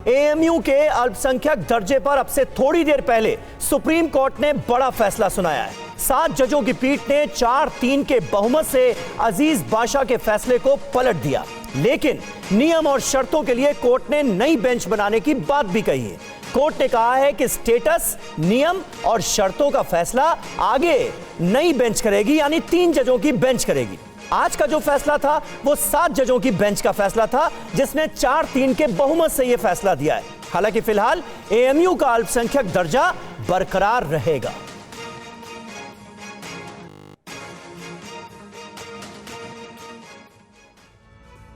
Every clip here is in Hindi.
एएमयू के अल्पसंख्यक दर्जे पर अब से थोड़ी देर पहले सुप्रीम कोर्ट ने बड़ा फैसला सुनाया है। 7 जजों की पीठ ने 4-3 के बहुमत से अजीज बाशा के फैसले को पलट दिया, लेकिन नियम और शर्तों के लिए कोर्ट ने नई बेंच बनाने की बात भी कही है। कोर्ट ने कहा है कि स्टेटस, नियम और शर्तों का फैसला आगे नई बेंच करेगी, यानी 3 जजों की बेंच करेगी। आज का जो फैसला था वो 7 जजों की बेंच का फैसला था, जिसने 4-3 के बहुमत से यह फैसला दिया है। हालांकि फिलहाल एएमयू का अल्पसंख्यक दर्जा बरकरार रहेगा।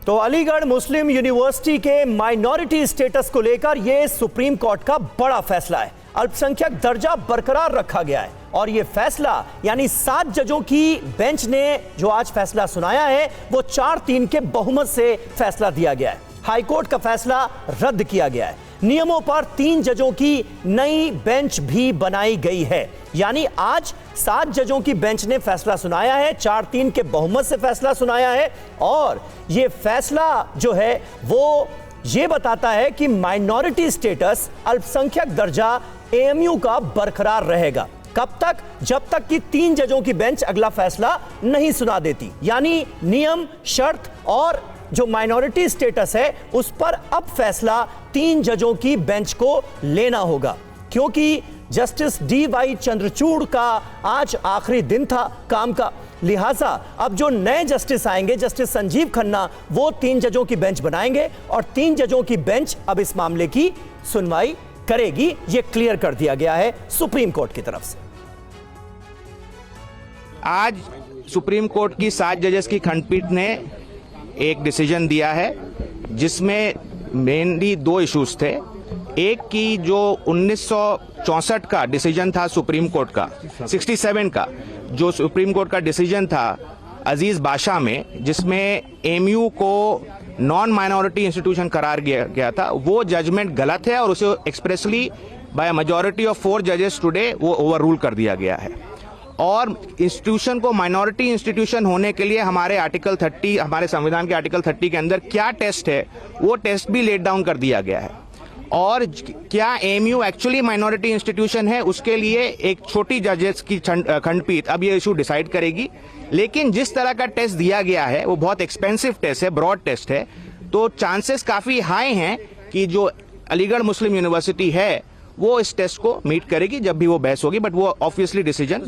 तो अलीगढ़ मुस्लिम यूनिवर्सिटी के माइनॉरिटी स्टेटस को लेकर यह सुप्रीम कोर्ट का बड़ा फैसला है। अल्पसंख्यक दर्जा बरकरार रखा गया है और यह फैसला यानी 7 जजों की बेंच ने जो आज फैसला सुनाया है वो 4-3 के बहुमत से फैसला दिया गया है। हाईकोर्ट का फैसला रद्द किया गया है। नियमों पर 3 जजों की नई बेंच भी बनाई गई है, यानी आज 7 जजों की बेंच ने फैसला सुनाया है, 4-3 के बहुमत से फैसला सुनाया है और यह फैसला जो है वो ये बताता है कि माइनॉरिटी स्टेटस, अल्पसंख्यक दर्जा एएमयू का बरकरार रहेगा। कब तक? जब तक कि 3 जजों की बेंच अगला फैसला नहीं सुना देती, यानी नियम, शर्त और जो माइनॉरिटी स्टेटस है उस पर अब फैसला 3 जजों की बेंच को लेना होगा, क्योंकि जस्टिस डीवाई चंद्रचूड़ का आज आखिरी दिन था काम का। लिहाजा अब जो नए जस्टिस आएंगे, जस्टिस संजीव खन्ना, वो 3 जजों की बेंच बनाएंगे और 3 जजों की बेंच अब इस मामले की सुनवाई करेगी। यह क्लियर कर दिया गया है सुप्रीम कोर्ट की तरफ से। आज सुप्रीम कोर्ट की 7 जजेस की खंडपीठ ने एक डिसीजन दिया है, जिसमें मेनली 2 इश्यूज थे। एक की जो 1964 का डिसीजन था सुप्रीम कोर्ट का, 67 का जो सुप्रीम कोर्ट का डिसीजन था अजीज बाशा में, जिसमें एएमयू को नॉन माइनॉरिटी इंस्टीट्यूशन करार गया था, वो जजमेंट गलत है और उसे एक्सप्रेसली बाय मेजॉरिटी ऑफ 4 जजेस टुडे वो ओवररूल कर दिया गया है। और इंस्टीट्यूशन को माइनॉरिटी इंस्टीट्यूशन होने के लिए हमारे आर्टिकल 30, हमारे संविधान के आर्टिकल 30 के अंदर क्या टेस्ट है वो टेस्ट भी लेट डाउन कर दिया गया है। और क्या एएमयू एक्चुअली माइनॉरिटी इंस्टीट्यूशन है, उसके लिए एक छोटी जजेस की खंडपीठ अब ये इशू डिसाइड करेगी। लेकिन जिस तरह का टेस्ट दिया गया है वो बहुत एक्सपेंसिव टेस्ट है, ब्रॉड टेस्ट है, तो चांसेस काफी हाई हैं कि जो अलीगढ़ मुस्लिम यूनिवर्सिटी है वो इस टेस्ट को मीट करेगी जब भी वो बहस होगी। बट वो ऑब्वियसली डिसीजन